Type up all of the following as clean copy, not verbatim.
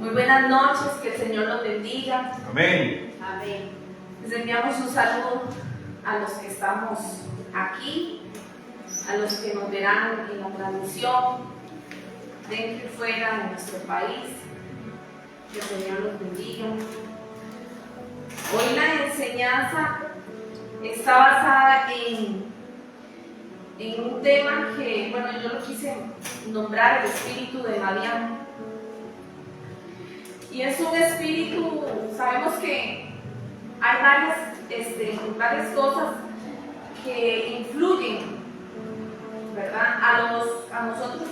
Muy buenas noches, que el Señor los bendiga. Amén. Amén. Les enviamos un saludo a los que estamos aquí, a los que nos verán en la transmisión, dentro y fuera de nuestro país. Que el Señor los bendiga. Hoy la enseñanza está basada en un tema que, bueno, yo lo quise nombrar el espíritu de Madián. Y es un espíritu, sabemos que hay varias cosas que influyen, ¿verdad?, a nosotros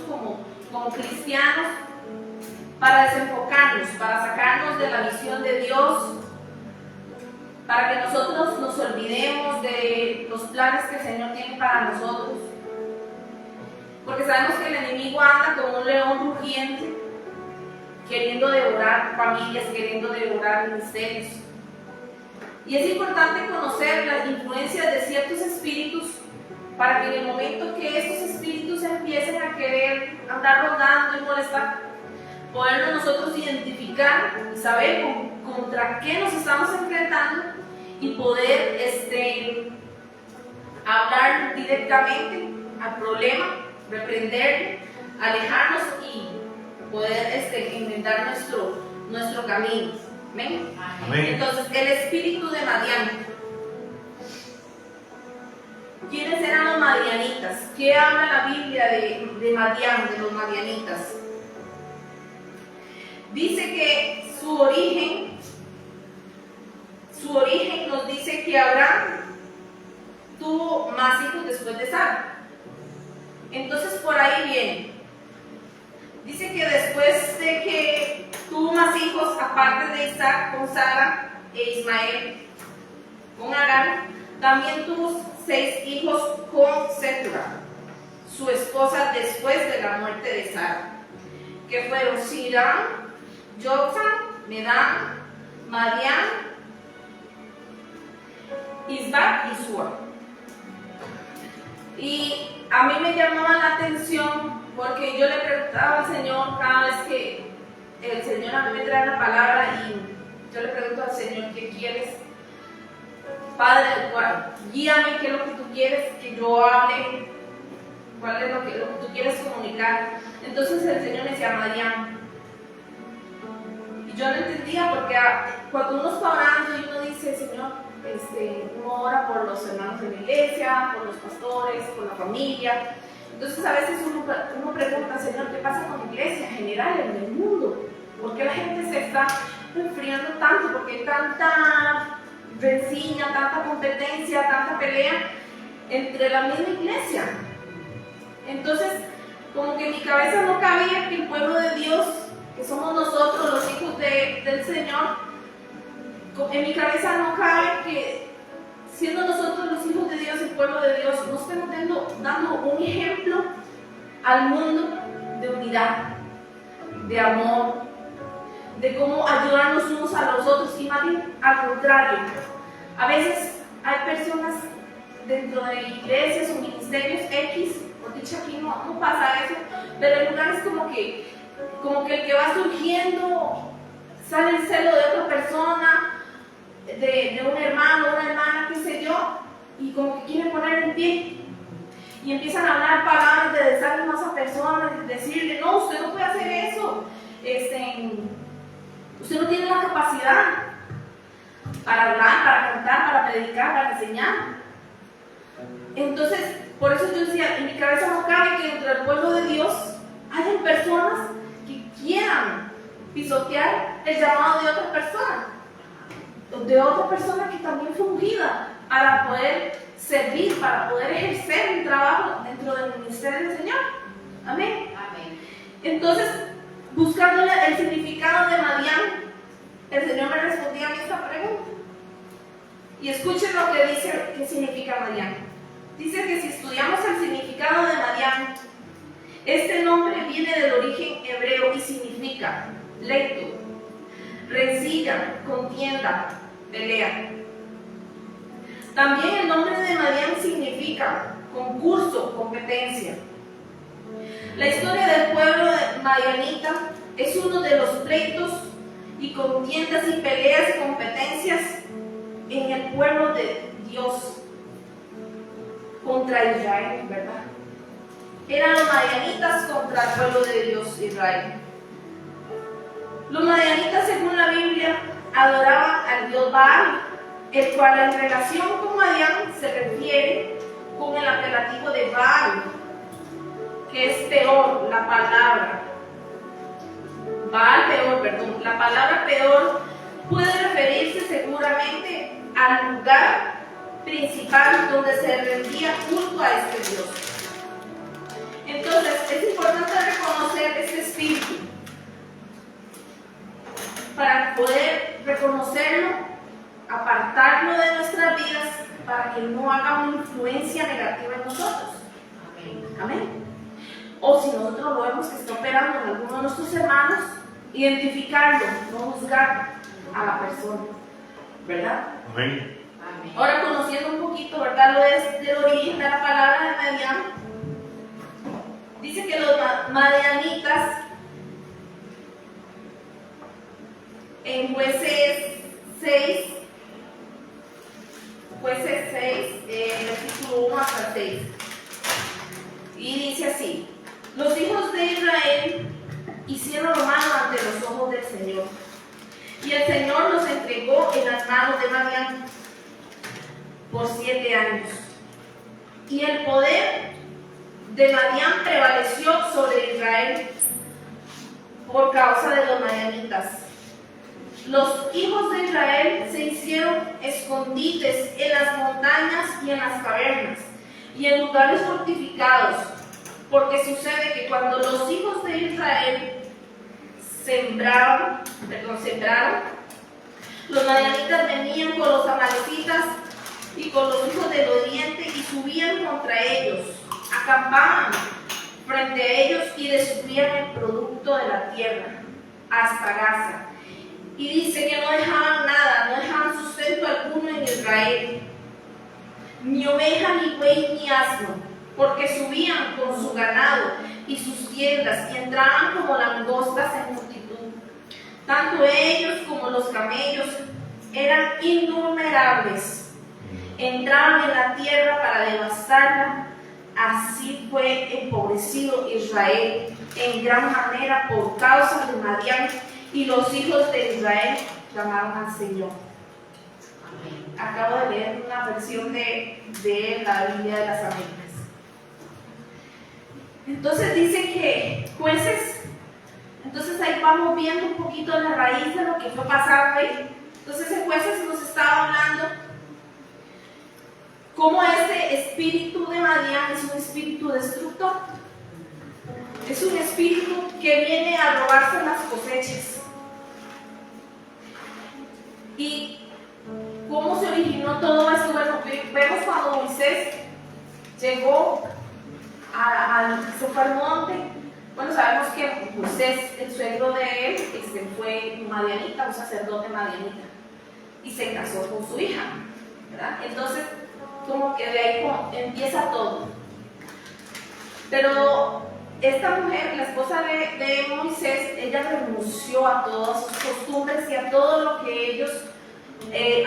como cristianos, para desenfocarnos, para sacarnos de la visión de Dios, para que nosotros nos olvidemos de los planes que el Señor tiene para nosotros. Porque sabemos que el enemigo anda como un león rugiente, queriendo devorar familias, queriendo devorar ministerios. Y es importante conocer las influencias de ciertos espíritus para que en el momento que estos espíritus empiecen a querer andar rondando y molestar, poderlo nosotros identificar y saber contra qué nos estamos enfrentando y poder hablar directamente al problema, reprender, alejarnos y poder enmendar nuestro camino. ¿Amén? Amén. Entonces, el espíritu de Madián. ¿Quiénes eran los madianitas? ¿Qué habla la Biblia de Madián, de los madianitas? Dice que su origen nos dice que Abraham tuvo más hijos después de Sara. Entonces por ahí viene. Dice que después de que tuvo más hijos, aparte de Isaac con Sara e Ismael con Agar, también tuvo 6 hijos con Setura, su esposa, después de la muerte de Sara, que fueron Sirán, Joksán, Medán, Madián, Isbac y Sua. Y a mí me llamaba la atención porque yo le preguntaba al Señor cada vez que el Señor a mí me trae la palabra, y yo le pregunto al Señor: ¿qué quieres? Padre, guíame, ¿qué es lo que tú quieres que yo hable? ¿Cuál es lo que tú quieres comunicar? Entonces el Señor me decía: Madián. Y yo no entendía, porque cuando uno está orando y uno dice: Señor, uno ora por los hermanos de la iglesia, por los pastores, por la familia. Entonces a veces uno pregunta: Señor, ¿qué pasa con la iglesia en general, en el mundo? ¿Por qué la gente se está enfriando tanto? ¿Por qué hay tanta rencilla, tanta competencia, tanta pelea entre la misma iglesia? Entonces, como que en mi cabeza no cabía que el pueblo de Dios, que somos nosotros los hijos del Señor, en mi cabeza no cabe que, siendo nosotros los hijos de Dios, el pueblo de Dios, no estemos dando un ejemplo al mundo de unidad, de amor, de cómo ayudarnos unos a los otros. Y más bien al contrario, a veces hay personas dentro de iglesias o ministerios X, por dicho aquí no pasa eso, pero en lugares como que el que va surgiendo sale el celo de otra persona, de un hermano, una hermana, qué sé yo, y como que quieren poner en pie y empiezan a hablar palabras de desánimo a esa persona, de decirle: no, usted no puede hacer eso, usted no tiene la capacidad para hablar, para cantar, para predicar, para enseñar. Entonces, por eso yo decía, en mi cabeza no cabe que dentro del pueblo de Dios hayan personas que quieran pisotear el llamado de otra persona que también fue ungida para poder servir, para poder ejercer un trabajo dentro del ministerio del Señor. Amén. Amén. Entonces, buscándole el significado de Madián, el Señor me respondía a mí esta pregunta. Y escuchen lo que dice, qué significa Madián. Dice que si estudiamos el significado de Madián, este nombre viene del origen hebreo y significa leito, rencilla, contienda, pelea. También el nombre de Madián significa concurso, competencia. La historia del pueblo madianita es uno de los pleitos y contiendas y peleas y competencias en el pueblo de Dios contra Israel, ¿verdad? Eran los madianitas contra el pueblo de Dios, Israel. Los madianitas, según la Biblia, adoraban al dios Baal, el cual en relación con Madián se refiere con el apelativo de Baal, que es peor, la palabra. Baal peor, perdón. La palabra peor puede referirse seguramente al lugar principal donde se rendía culto a este Dios. Entonces, es importante reconocer este espíritu para poder reconocerlo, apartarlo de nuestras vidas para que no haga una influencia negativa en nosotros. Amén. Amén. O si nosotros lo vemos que está operando en alguno de nuestros hermanos, identificarlo, no juzgar a la persona, ¿verdad? Amén. Ahora, conociendo un poquito, ¿verdad?, lo es del origen de la palabra de Madián, dice que los madianitas en Jueces 6, versículo 1 hasta el 6, y dice así: los hijos de Israel hicieron lo malo ante los ojos del Señor, y el Señor los entregó en las manos de Madián por 7 años. Y el poder de Madián prevaleció sobre Israel por causa de los madianitas. Los hijos de Israel se hicieron escondites en las montañas y en las cavernas y en lugares fortificados, porque sucede que cuando los hijos de Israel sembraron, los madianitas venían con los amalecitas y con los hijos del oriente y subían contra ellos, acampaban frente a ellos y destruían el producto de la tierra hasta Gaza. Y dice que no dejaban nada, no dejaban sustento alguno en Israel, ni oveja, ni buey, ni asno, porque subían con su ganado y sus tiendas y entraban como langostas en multitud. Tanto ellos como los camellos eran innumerables. Entraban en la tierra para devastarla. Así fue empobrecido Israel en gran manera por causa de Madián, y los hijos de Israel clamaron al Señor. Acabo de leer una versión de la Biblia de las Américas. Entonces dice que Jueces, entonces ahí vamos viendo un poquito la raíz de lo que fue pasando ahí. Entonces en Jueces nos estaba hablando cómo este espíritu de Madián es un espíritu destructor. Es un espíritu que viene a robarse las cosechas. ¿Y cómo se originó todo esto? Bueno, vemos cuando Moisés llegó se fue al monte. Bueno, sabemos que Moisés, el suegro de él, fue madianita, un sacerdote madianita, y se casó con su hija, ¿verdad? Entonces, como que de ahí empieza todo. Pero esta mujer, la esposa de Moisés, ella renunció a todas sus costumbres y a todo lo que ellos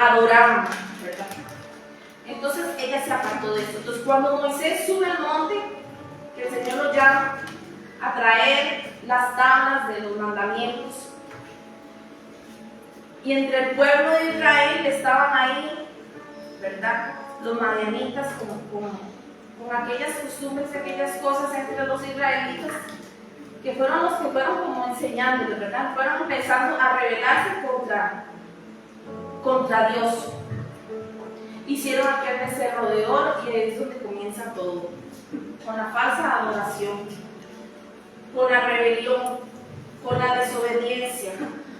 adoraban, ¿verdad? Entonces ella se apartó de esto. Entonces cuando Moisés sube al monte, que el Señor lo llama a traer las tablas de los mandamientos, y entre el pueblo de Israel estaban ahí, ¿verdad?, los madianitas con aquellas costumbres y aquellas cosas entre los israelitas, que fueron los que fueron como enseñándoles, ¿verdad? Fueron empezando a rebelarse contra Dios. Hicieron aquel becerro de oro, y ahí es donde comienza todo, con la falsa adoración, con la rebelión, con la desobediencia,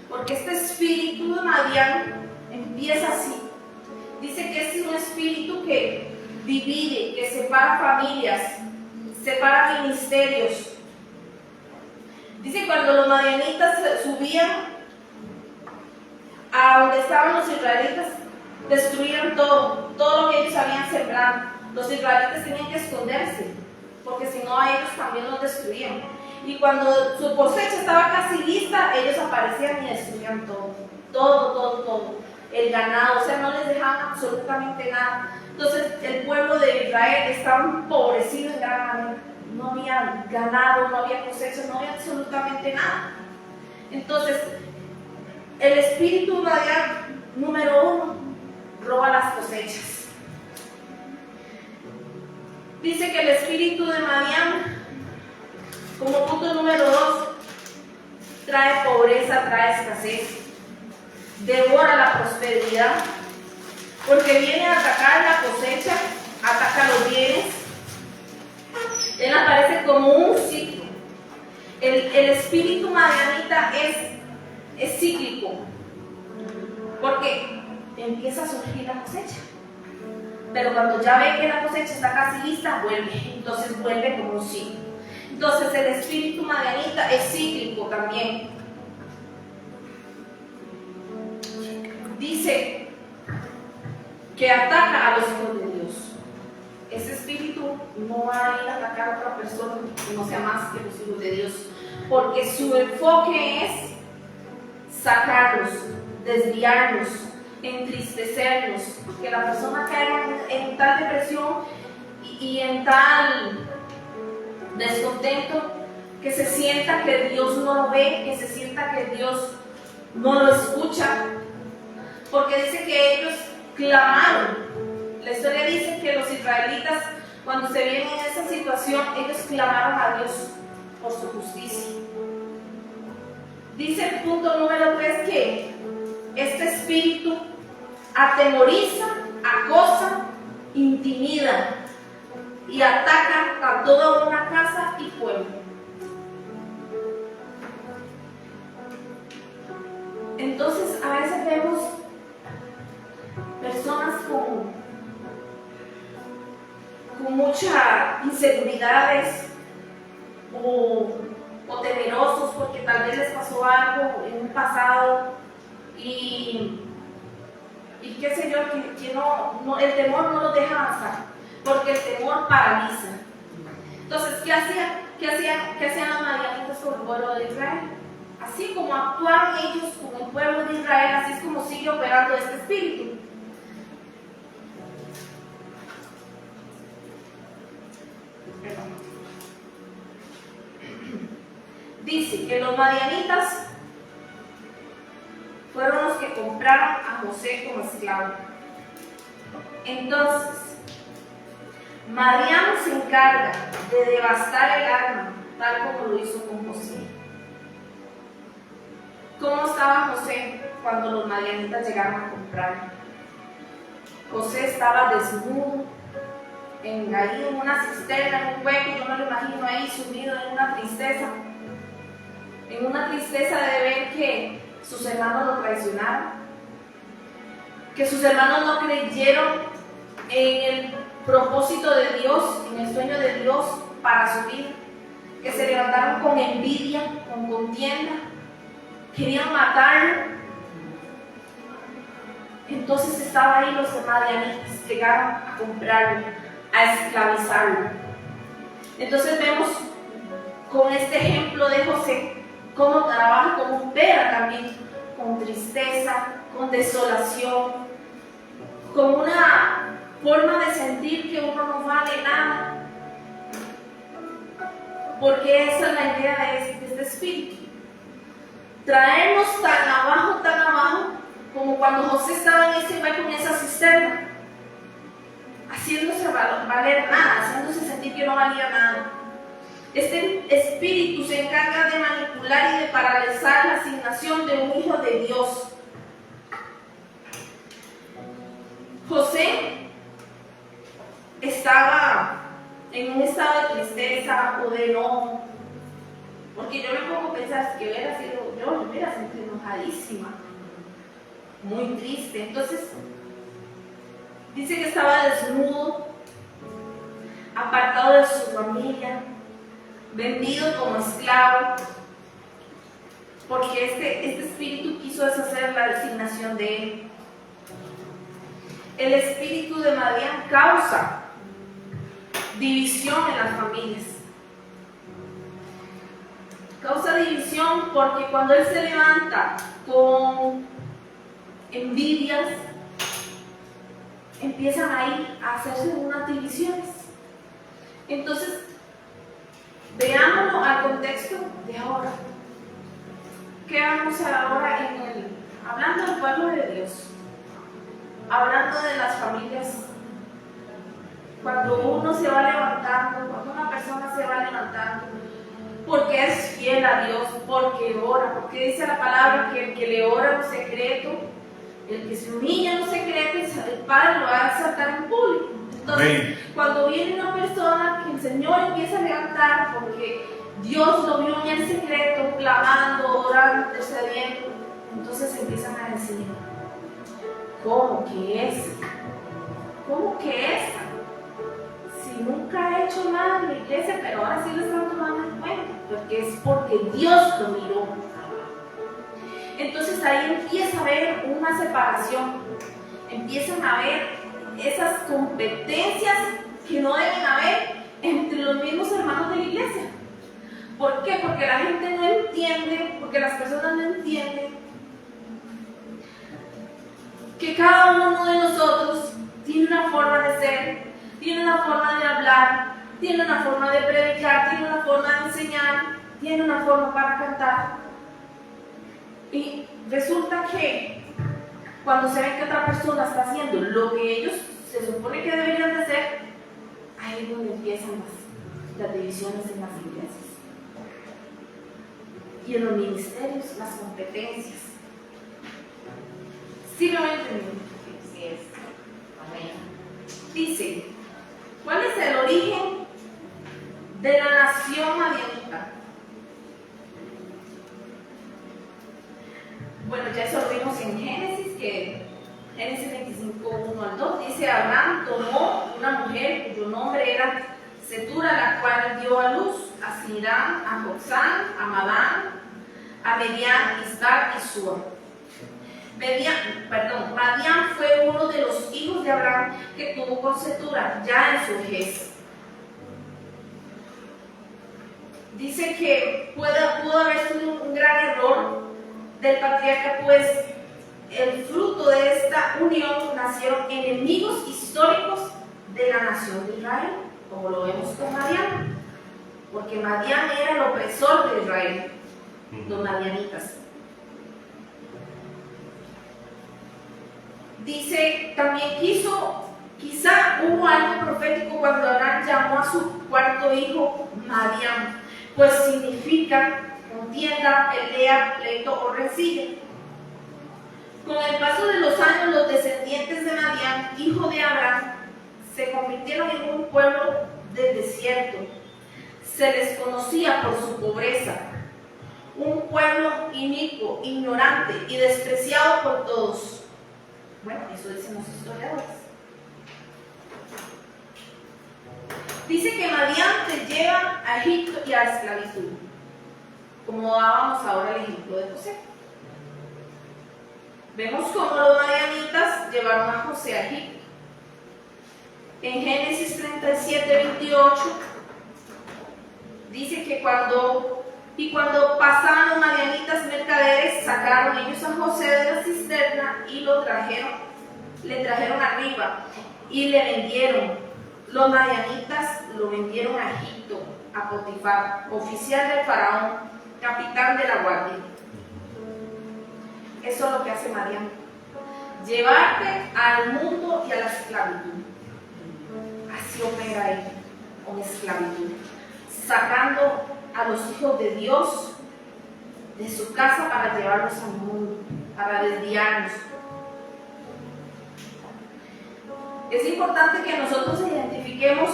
porque este espíritu de Madián empieza así. Dice que es un espíritu que divide, que separa familias, separa ministerios. Dice que cuando los madianitas subían a donde estaban los israelitas, destruían todo lo que ellos habían sembrado. Los israelitas tenían que esconderse, porque si no a ellos también los destruían. Y cuando su cosecha estaba casi lista, ellos aparecían y destruían todo, el ganado, o sea, no les dejaban absolutamente nada. Entonces el pueblo de Israel estaba empobrecido en gran manera, no había ganado, no había cosecha, no había absolutamente nada. Entonces el espíritu Madián, número 1, roba las cosechas. Dice que el espíritu de Madián, como punto número 2, trae pobreza, trae escasez, devora la prosperidad, porque viene a atacar la cosecha, ataca los bienes. Él aparece como un ciclo. El espíritu madianita es cíclico, porque empieza a surgir la cosecha, pero cuando ya ve que la cosecha está casi lista, vuelve, entonces vuelve como un ciclo. Entonces el espíritu madianita es cíclico también. Dice que ataca a los hijos de Dios. Ese espíritu no va a ir a atacar a otra persona que no sea más que los hijos de Dios, porque su enfoque es sacarlos, desviarlos, entristecerlos, que la persona caiga en tal depresión y en tal descontento que se sienta que Dios no lo ve, que se sienta que Dios no lo escucha, porque dice que ellos clamaron. La historia dice que los israelitas, cuando se vieron en esa situación, ellos clamaron a Dios por su justicia. Dice el punto número 3 que este espíritu atemoriza, acosa, intimida y ataca a toda una casa y pueblo. Entonces a veces vemos personas con muchas inseguridades o temerosos porque tal vez les pasó algo en un pasado y qué sé yo, que no, el temor no los deja avanzar, porque el temor paraliza. Entonces, ¿qué hacían los madianitas con el pueblo de Israel? Así como actuaron ellos con el pueblo de Israel, así es como sigue operando este espíritu. Dice que los madianitas fueron los que compraron a José como esclavo. Entonces, Madián se encarga de devastar el alma, tal como lo hizo con José. ¿Cómo estaba José cuando los madianitas llegaron a comprarlo? José estaba desnudo, engañado en una cisterna, en un hueco, yo me lo imagino ahí sumido en una tristeza de ver que sus hermanos lo traicionaron, que sus hermanos no creyeron en el propósito de Dios, en el sueño de Dios para su vida, que se levantaron con envidia, con contienda, querían matarlo. Entonces estaba ahí los madianitas, llegaron a comprarlo, a esclavizarlo. Entonces vemos con este ejemplo de José cómo trabaja, cómo opera también con tristeza, con desolación, con una forma de sentir que uno no vale nada, porque esa es la idea de este espíritu, traernos tan abajo, como cuando José estaba en ese hueco, en esa cisterna, haciéndose valer nada, haciéndose sentir que no valía nada. Este espíritu se encarga de manipular y de paralizar la asignación de un hijo de Dios. José estaba en un estado de tristeza o de enojo, porque yo me pongo a pensar que hubiera sido yo me hubiera sentido enojadísima, muy triste. Entonces dice que estaba desnudo, apartado de su familia, vendido como esclavo, porque este espíritu quiso deshacer la designación de él. El espíritu de Madián causa división en las familias. Causa división porque cuando él se levanta con envidias, empiezan ahí a hacerse unas divisiones. Entonces, veámoslo al contexto de ahora. ¿Qué vamos ahora hablando del pueblo de Dios? Hablando de las familias. Cuando uno se va levantando, cuando una persona se va levantando, porque es fiel a Dios, porque ora, porque dice la palabra que el que le ora en secreto, el que se humilla en secreto, el Padre lo va a exaltar en público. Entonces, cuando viene una persona que el Señor empieza a levantar, porque Dios lo vio en el secreto, clamando, orando, intercediendo, entonces empiezan a decir, ¿cómo que es? ¿Cómo que es? Si nunca ha hecho nada en la iglesia, pero ahora sí lo están tomando en cuenta, porque es porque Dios lo miró. Entonces ahí empieza a haber una separación, empiezan a haber esas competencias que no deben haber entre los mismos hermanos de la iglesia. ¿Por qué? Porque la gente no entiende, porque las personas no entienden que cada uno de nosotros tiene una forma de ser, tiene una forma de hablar, tiene una forma de predicar, tiene una forma de enseñar, tiene una forma para cantar. Y resulta que cuando se ve que otra persona está haciendo lo que ellos se supone que deberían de hacer, ahí es donde empiezan las divisiones en las iglesias. Y en los ministerios, las competencias. ¿Sí me voy a entender? Sí es. Amén. Dice, ¿cuál es el origen de la nación madianita? Bueno, ya eso lo vimos en Génesis, que Génesis 25, 1 al 2, dice, Abraham tomó una mujer cuyo nombre era Setura, la cual dio a luz a Sirán, a Joxán, a Madán, a Medián, Istar y Sua. Madián fue uno de los hijos de Abraham que tuvo con Setura, ya en su vejez. Dice que pudo haber sido un gran error del patriarca, pues el fruto de esta unión nacieron enemigos históricos de la nación de Israel, como lo vemos con Madián, porque Madián era el opresor de Israel, los madianitas. Dice, también quizá hubo algo profético cuando Abraham llamó a su cuarto hijo Madián, pues significa contienda, pelea, pleito o rencilla. Con el paso de los años, los descendientes de Madián, hijo de Abraham, se convirtieron en un pueblo del desierto. Se les conocía por su pobreza, un pueblo inicuo, ignorante y despreciado por todos. Bueno, eso dicen los historiadores. Dice que Madián te lleva a Egipto y a la esclavitud, como dábamos ahora el ejemplo de José. Vemos cómo los madianitas llevaron a José a Egipto. En Génesis 37, 28 dice que cuando pasaban los madianitas mercaderes, sacaron ellos a José de la cisterna y le trajeron arriba y le vendieron. Los madianitas lo vendieron a Egipto, a Potifar, oficial del faraón, capitán de la guardia. Eso es lo que hace Madián, llevarte al mundo y a la esclavitud. Así opera él, con esclavitud, sacando a los hijos de Dios de su casa para llevarlos al mundo, para desviarnos. Es importante que nosotros identifiquemos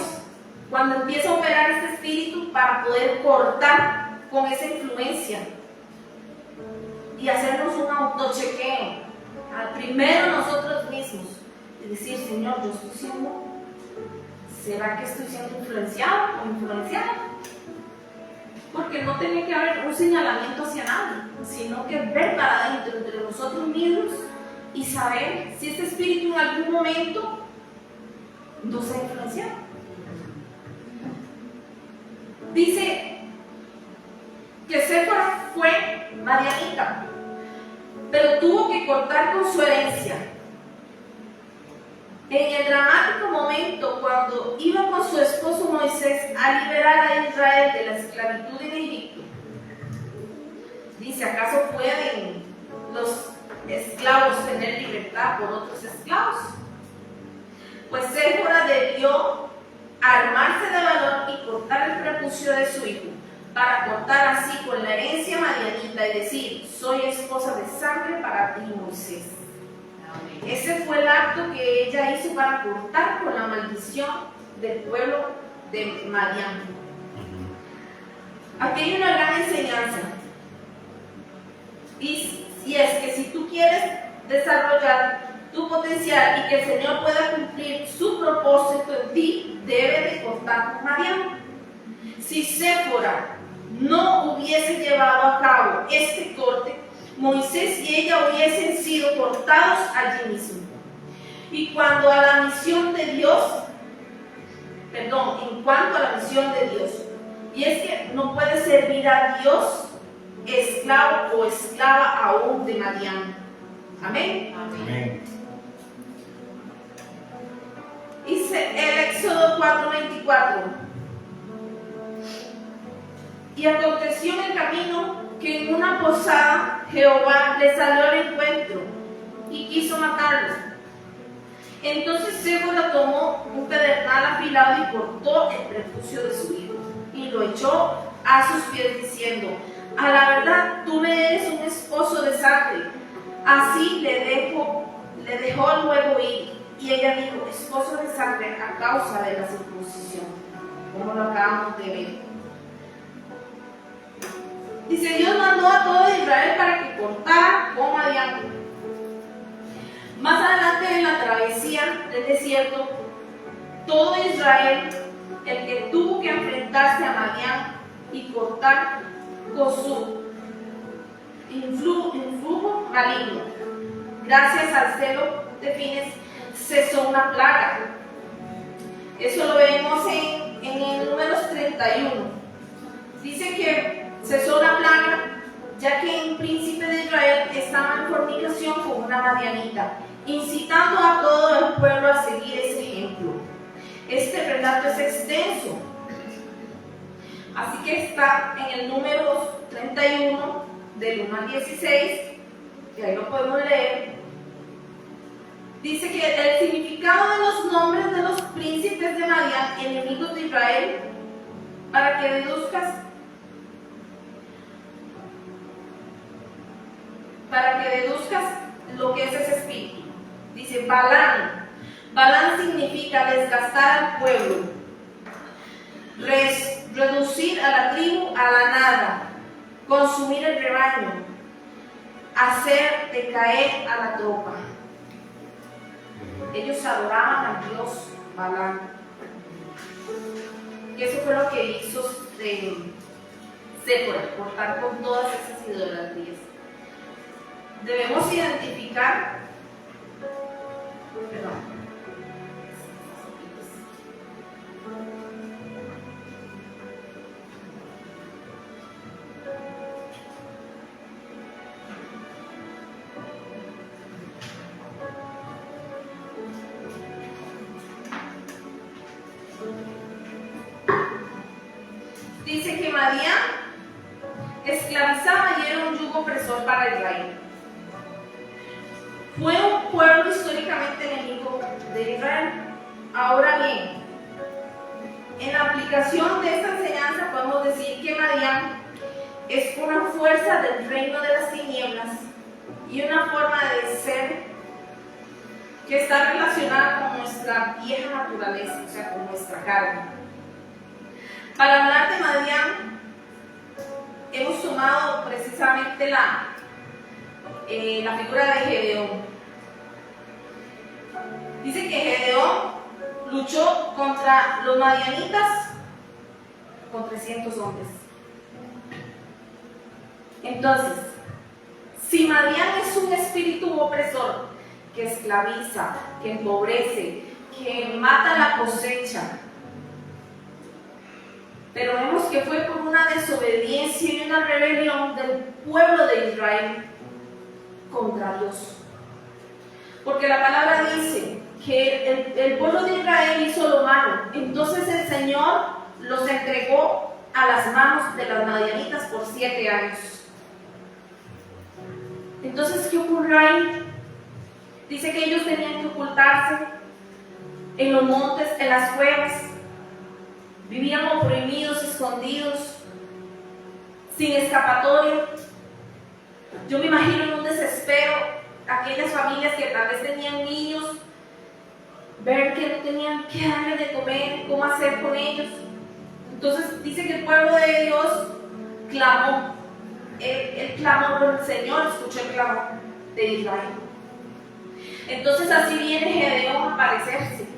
cuando empieza a operar este espíritu para poder cortar con esa influencia y hacernos un autochequeo, primero nosotros mismos, y decir, Señor, yo estoy siendo, ¿será que estoy siendo influenciado o influenciada? Porque no tiene que haber un señalamiento hacia nadie, sino que ver para adentro entre nosotros mismos y saber si este espíritu en algún momento nos ha influenciado. Dice que Séfora fue madianita, pero tuvo que cortar con su herencia. En el dramático momento cuando iba con su esposo Moisés a liberar a Israel de la esclavitud en Egipto, dice, ¿acaso pueden los esclavos tener libertad por otros esclavos? Pues Séfora debió armarse de valor y cortar el prepucio de su hijo, para cortar así con la herencia madianita y decir, soy esposa de sangre para ti, Moisés. Ese fue el acto que ella hizo para cortar con la maldición del pueblo de Madián. Aquí hay una gran enseñanza. Y es que si tú quieres desarrollar tu potencial y que el Señor pueda cumplir su propósito en ti, debe de cortar con Madián. Si Séfora no hubiese llevado a cabo este corte, Moisés y ella hubiesen sido cortados allí mismo. Y cuando a la misión de Dios, en cuanto a la misión de Dios, y es que no puede servir a Dios esclavo o esclava aún de Madián. Amén. Amén. Dice el Éxodo 4:24. Y aconteció en el camino que en una posada Jehová le salió al encuentro y quiso matarlo. Entonces Séfora tomó un pedernal afilado y cortó el prepucio de su hijo y lo echó a sus pies diciendo, a la verdad tú me eres un esposo de sangre. Así le dejó luego ir. Y ella dijo, esposo de sangre a causa de la circuncisión, como lo acabamos de ver. Dice, Dios mandó a todo Israel para que cortara con Madián. Más adelante en la travesía del desierto, todo Israel, el que tuvo que enfrentarse a Madián y cortar con su influjo maligno, gracias al celo de Fines, cesó una plaga. Eso lo vemos en el Números 31. Dice que cesó una plaga, ya que un príncipe de Israel estaba en fornicación con una madianita, incitando a todo el pueblo a seguir ese ejemplo. Este relato es extenso, así que está en el Números 31, del 1 al 16, y ahí lo podemos leer. Dice que el significado de los nombres de los príncipes de Madián, enemigos de Israel, para que deduzcas lo que es ese espíritu. Dice Balán. Balán significa desgastar al pueblo, reducir a la tribu a la nada, consumir el rebaño, hacer decaer a la tropa. Ellos adoraban al dios Balán. Y eso fue lo que hizo Séfora, cortar con todas esas idolatrías. Debemos identificar, dice que Madián esclavizaba y era un yugo opresor para Israel. Fue un pueblo históricamente enemigo de Israel. Ahora bien, en la aplicación de esta enseñanza podemos decir que Madián es una fuerza del reino de las tinieblas y una forma de ser que está relacionada con nuestra vieja naturaleza, o sea, con nuestra carne. Para hablar de Madián, hemos tomado precisamente la figura de Gedeón. Dice que Gedeón luchó contra los madianitas con 300 hombres. Entonces, si Madián es un espíritu opresor que esclaviza, que empobrece, que mata la cosecha, Pero vemos que fue por una desobediencia y una rebelión del pueblo de Israel contra Dios. Porque la palabra dice que el pueblo de Israel hizo lo malo. Entonces el Señor los entregó a las manos de las madianitas por 7 años. Entonces, ¿qué ocurrió ahí? Dice que ellos tenían que ocultarse en los montes, en las cuevas. Vivían oprimidos, escondidos, sin escapatoria. Yo me imagino en un desespero aquellas familias que tal vez tenían niños, ver que no tenían qué darle de comer, cómo hacer con ellos. Entonces dice que el pueblo de Dios clamó. Él clamó por el Señor, escuchó el clamor de Israel. Entonces así viene Gedeón a aparecerse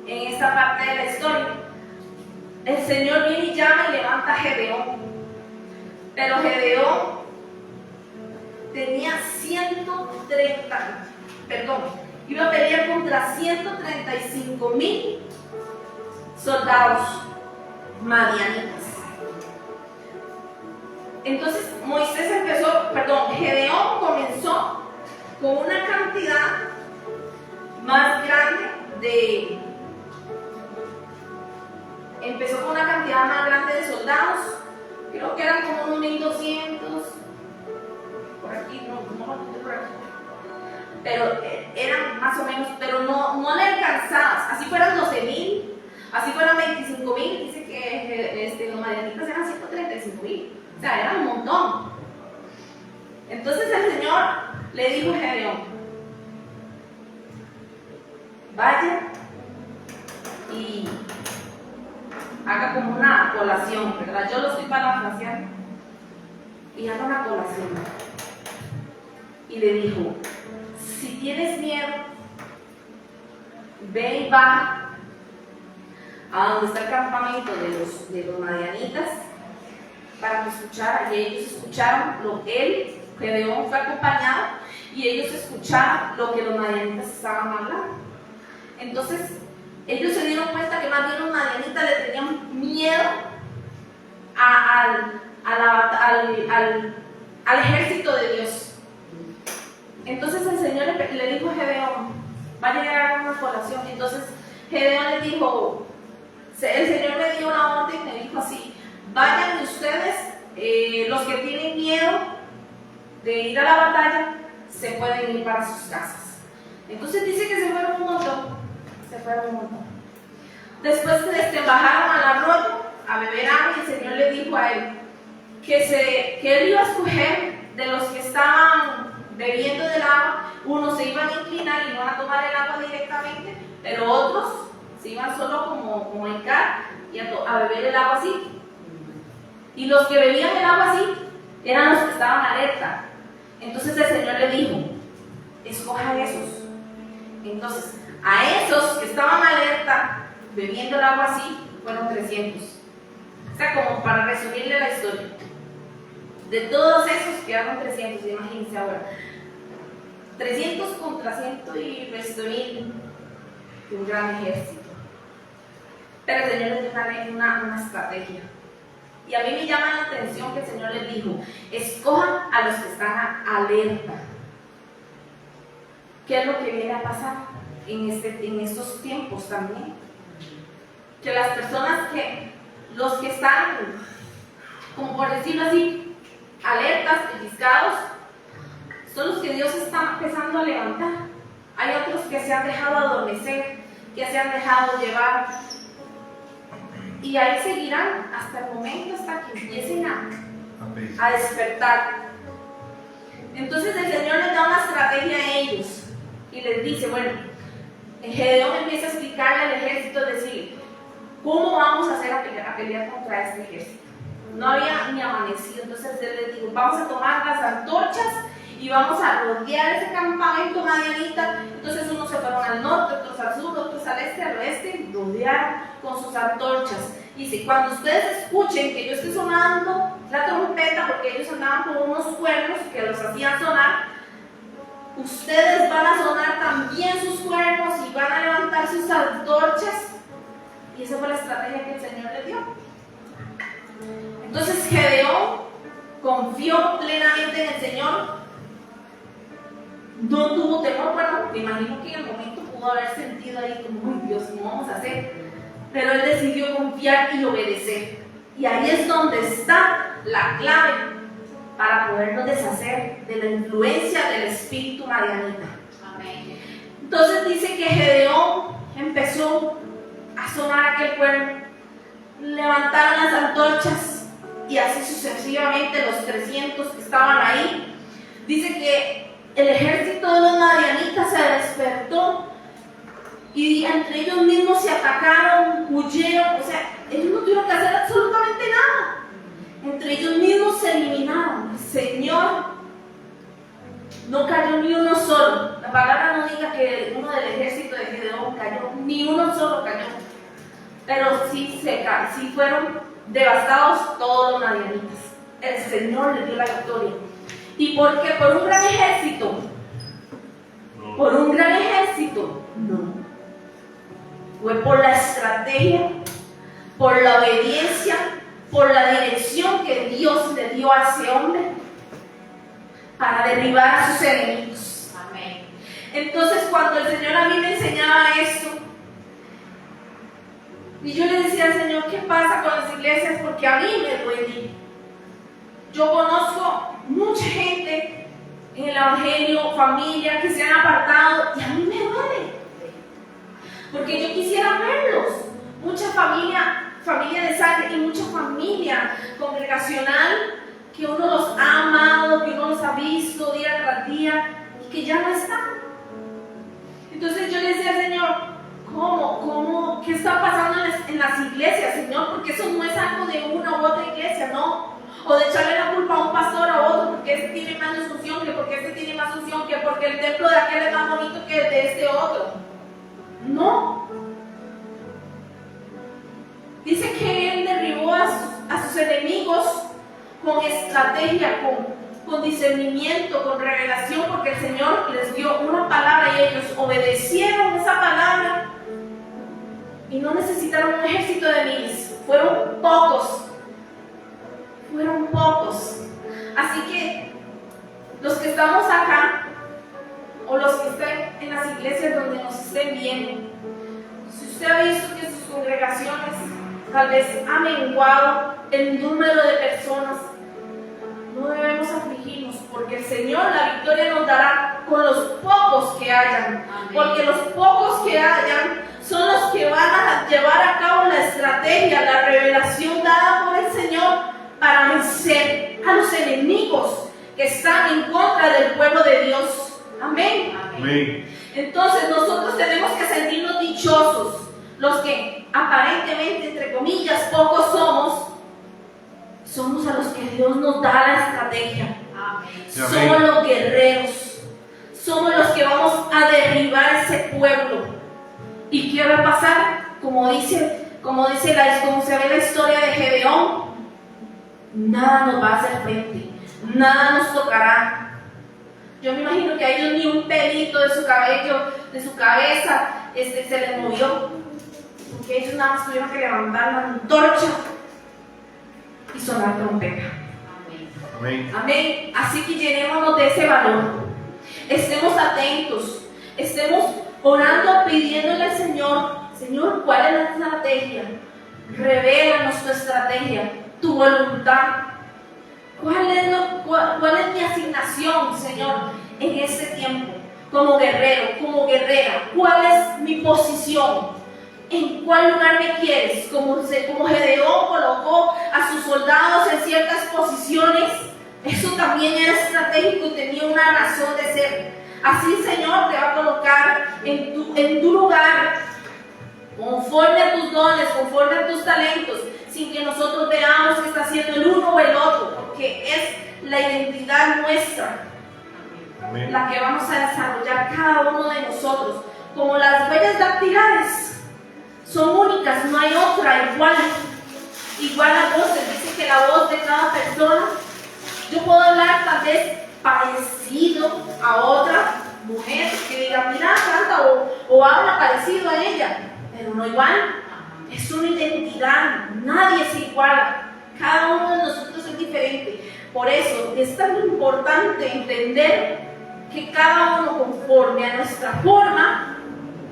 en esta parte de la historia. El Señor viene y llama y levanta a Gedeón. Pero Gedeón tenía iba a pelear contra 135,000 soldados madianitas. Entonces Gedeón comenzó con una cantidad más grande de soldados. Creo que eran como unos 1,200 por aquí, no por aquí, pero eran más o menos, pero no le alcanzadas. Así fueran 12,000, así fueran 25,000, dice que los madianitas eran 135,000, o sea, eran un montón. Entonces el Señor le dijo a Gedeón: vaya y haga como una colación, ¿verdad? Yo lo estoy parafraseando. Y haga una colación. Y le dijo: si tienes miedo, ve y baja a donde está el campamento de los madianitas para que escuchara. Y ellos escucharon Gedeón fue acompañado, y ellos escucharon lo que los madianitas estaban hablando. Entonces ellos se dieron cuenta que más bien los madianitas le tenían miedo al ejército de Dios. Entonces el Señor le dijo a Gedeón: va a llegar a una colación. Entonces Gedeón le dijo, el Señor le dio una orden y le dijo así: vayan ustedes, los que tienen miedo de ir a la batalla, se pueden ir para sus casas. Entonces dice que se fueron un montón. Después bajaron al arroyo a beber agua, y el Señor le dijo a él que él iba a escoger de los que estaban bebiendo del agua. Unos se iban a inclinar y iban a tomar el agua directamente, pero otros se iban solo como a hincar y a beber el agua así. Y los que bebían el agua así eran los que estaban alerta. Entonces el Señor le dijo: escoja a esos. Entonces a esos que estaban alerta bebiendo el agua así fueron 300. O sea, como para resumirle la historia, de todos esos quedaron 300. Imagínense ahora, 300 contra 100 y resto mil, un gran ejército. Pero el Señor les dio una estrategia. Y a mí me llama la atención que el Señor les dijo: escojan a los que están alerta. ¿Qué es lo que viene a pasar en estos tiempos también? Que las personas los que están, como por decirlo así, alertas, pellizcados, son los que Dios está empezando a levantar. Hay otros que se han dejado adormecer, que se han dejado llevar, y ahí seguirán hasta el momento, hasta que empiecen a despertar. Entonces el Señor les da una estrategia a ellos y les dice: bueno, Gedeón empieza a explicarle al ejército, decir: ¿cómo vamos a hacer a pelear contra este ejército? No había ni amanecido. Entonces él les dijo: vamos a tomar las antorchas y vamos a rodear ese campamento madianita. Entonces unos se fueron al norte, otros al sur, otros al este, al oeste, rodearon con sus antorchas. Dice: cuando ustedes escuchen que yo esté sonando la trompeta, porque ellos andaban con unos cuernos que los hacían sonar, ustedes van a sonar también sus cuernos y van a levantar sus antorchas. Y esa fue la estrategia que el Señor les dio. Entonces Gedeón confió plenamente en el Señor, no tuvo temor. Bueno, me imagino que en el momento pudo haber sentido ahí como, uy Dios, ¿cómo vamos a hacer? Pero él decidió confiar y obedecer. Y ahí es donde está la clave para podernos deshacer de la influencia del espíritu madianita. Amén. Entonces dice que Gedeón empezó a sonar aquel cuerno, levantaron las antorchas y así sucesivamente los 300 que estaban ahí. Dice que el ejército de los madianitas se despertó y entre ellos mismos se atacaron, huyeron, o sea, ellos no tuvieron que hacer absolutamente nada. Entre ellos mismos se eliminaron. El Señor no cayó ni uno solo. La palabra no diga que uno del ejército de Gedeón cayó, ni uno solo cayó. Pero sí fueron devastados todos los madianitas. El Señor les dio la victoria. ¿Y por qué? ¿Por un gran ejército? No. ¿Por un gran ejército? No. Fue por la estrategia, por la obediencia, por la dirección que Dios le dio a ese hombre para derribar a sus enemigos. Amén. Entonces, cuando el Señor a mí me enseñaba esto, y yo le decía al Señor, ¿qué pasa con las iglesias? Porque a mí me duele. Yo conozco mucha gente en el evangelio, familia, que se han apartado, y a mí me duele. Porque yo quisiera verlos. Mucha familia de sangre y mucha familia congregacional que uno los ha amado, que uno los ha visto día tras día y que ya no están. Entonces yo le decía al Señor, ¿cómo? ¿Qué está pasando en las iglesias, Señor? Porque eso no es algo de una u otra iglesia, no. O de echarle la culpa a un pastor a otro porque este tiene más unción, que porque este tiene más unción, que porque el templo de aquel es más bonito que el de este otro. No. Dice que Él derribó a sus enemigos con estrategia, con discernimiento, con revelación, porque el Señor les dio una palabra y ellos obedecieron esa palabra y no necesitaron un ejército de miles, fueron pocos. Así que los que estamos acá o los que estén en las iglesias donde nos estén viendo, si usted ha visto que sus congregaciones tal vez ha menguado el número de personas, no debemos afligirnos, porque el Señor la victoria nos dará con los pocos que hayan. Amén. Porque los pocos que hayan son los que van a llevar a cabo la estrategia, la revelación dada por el Señor para vencer a los enemigos que están en contra del pueblo de Dios. Amén. Amén. Entonces nosotros tenemos que sentirnos dichosos, los que aparentemente, entre comillas, pocos somos a los que Dios nos da la estrategia. Amén. Somos los guerreros, somos los que vamos a derribar ese pueblo. ¿Y qué va a pasar? Como se ve la historia de Gedeón, nada nos va a hacer frente, nada nos tocará. Yo me imagino que a ellos ni un pelito de su cabello, de su cabeza, se les movió, porque ellos nada más tuvieron que levantar la antorcha y sonar trompeta. Amén. Amén. Así que llenémonos de ese valor, estemos atentos, estemos orando, pidiéndole al Señor, ¿cuál es la estrategia? Revélanos tu estrategia, tu voluntad. ¿Cuál es mi asignación, Señor, en este tiempo? Como guerrero, como guerrera, ¿cuál es mi posición? ¿En cuál lugar me quieres? Como Gedeón colocó a sus soldados en ciertas posiciones, eso también era estratégico y tenía una razón de ser. Así el Señor te va a colocar en tu lugar, conforme a tus dones, conforme a tus talentos, sin que nosotros veamos que está haciendo el uno o el otro, porque es la identidad nuestra. Amén. La que vamos a desarrollar cada uno de nosotros, como las huellas dactilares. Son únicas, no hay otra igual a voces. Dice que la voz de cada persona, yo puedo hablar tal vez parecido a otra mujer que diga, mira, canta o habla parecido a ella, pero no igual. Es una identidad, nadie se iguala. Cada uno de nosotros es diferente. Por eso es tan importante entender que cada uno conforme a nuestra forma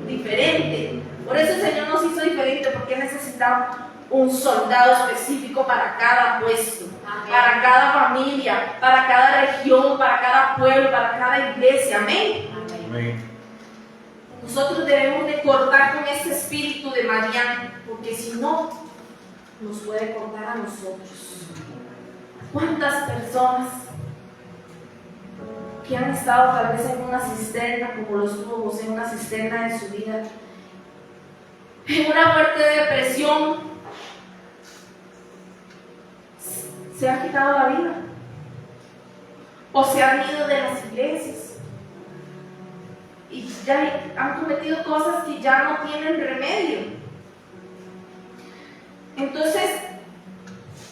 diferente. Por eso el Señor nos hizo diferente, porque necesitaba un soldado específico para cada puesto, para cada familia, para cada región, para cada pueblo, para cada iglesia. Amén. Amén. Nosotros debemos de cortar con este espíritu de Marián, porque si no, nos puede cortar a nosotros. ¿Cuántas personas que han estado tal vez en una cisterna, como lo estuvo José, en una cisterna de su vida, en una fuerte depresión, se han quitado la vida? O se han ido de las iglesias y ya han cometido cosas que ya no tienen remedio. Entonces,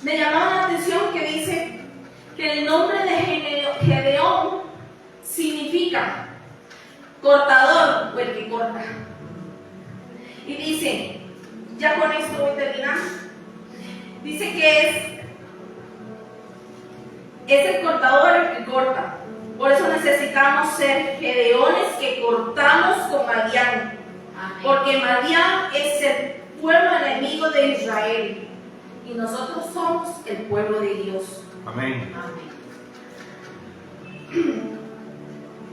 me llamaba la atención que dice que el nombre de Gedeón significa cortador o el que corta. Y dice, ya con esto voy terminando, dice que es el cortador el que corta. Por eso necesitamos ser Gedeones que cortamos con Madián. Porque Madián es el pueblo enemigo de Israel y nosotros somos el pueblo de Dios. Amén.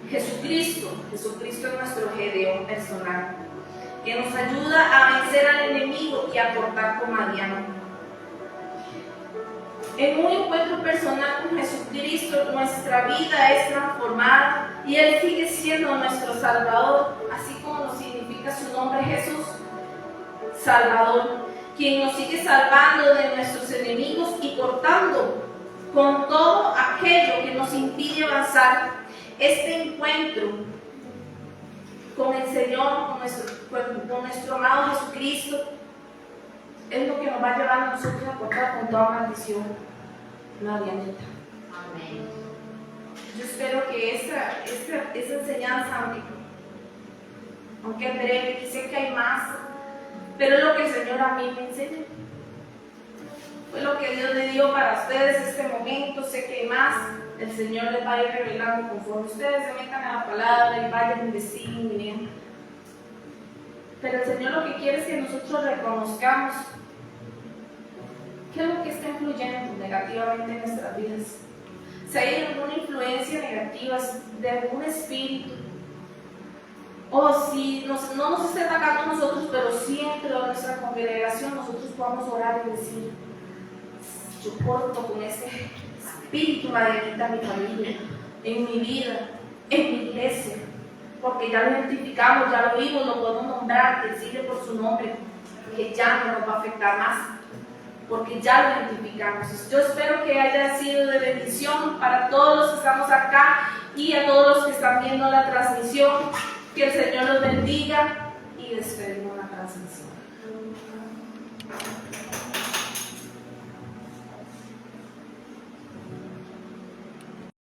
Jesucristo es nuestro Gedeón personal, que nos ayuda a vencer al enemigo y a cortar con Madián. En un encuentro personal con Jesucristo, nuestra vida es transformada y Él sigue siendo nuestro Salvador, así como nos significa su nombre Jesús, Salvador, quien nos sigue salvando de nuestros enemigos y cortando con todo aquello que nos impide avanzar. Este encuentro con el Señor, con nuestro amado Jesucristo, es lo que nos va a llevar a nosotros a cortar con toda maldición, Marianita. Amén. Yo espero que esa enseñanza, aunque es breve, y sé que hay más, pero es lo que el Señor a mí me enseña. Fue lo que Dios le dio para ustedes este momento. Sé que hay más. El Señor les va a ir revelando conforme ustedes se metan a la palabra y vayan investigando y bien. Pero el Señor lo que quiere es que nosotros reconozcamos qué es lo que está influyendo negativamente en nuestras vidas. Si hay alguna influencia negativa de algún espíritu, o si no nos está atacando a nosotros, pero sí dentro de nuestra congregación, nosotros podamos orar y decir: yo corto con ese espíritu Marianita en mi familia, en mi vida, en mi iglesia, porque ya lo identificamos, ya lo vimos, lo podemos nombrar, decirle por su nombre, que ya no nos va a afectar más, porque ya lo identificamos. Yo espero que haya sido de bendición para todos los que estamos acá y a todos los que están viendo la transmisión. Que el Señor los bendiga y despedimos la transmisión.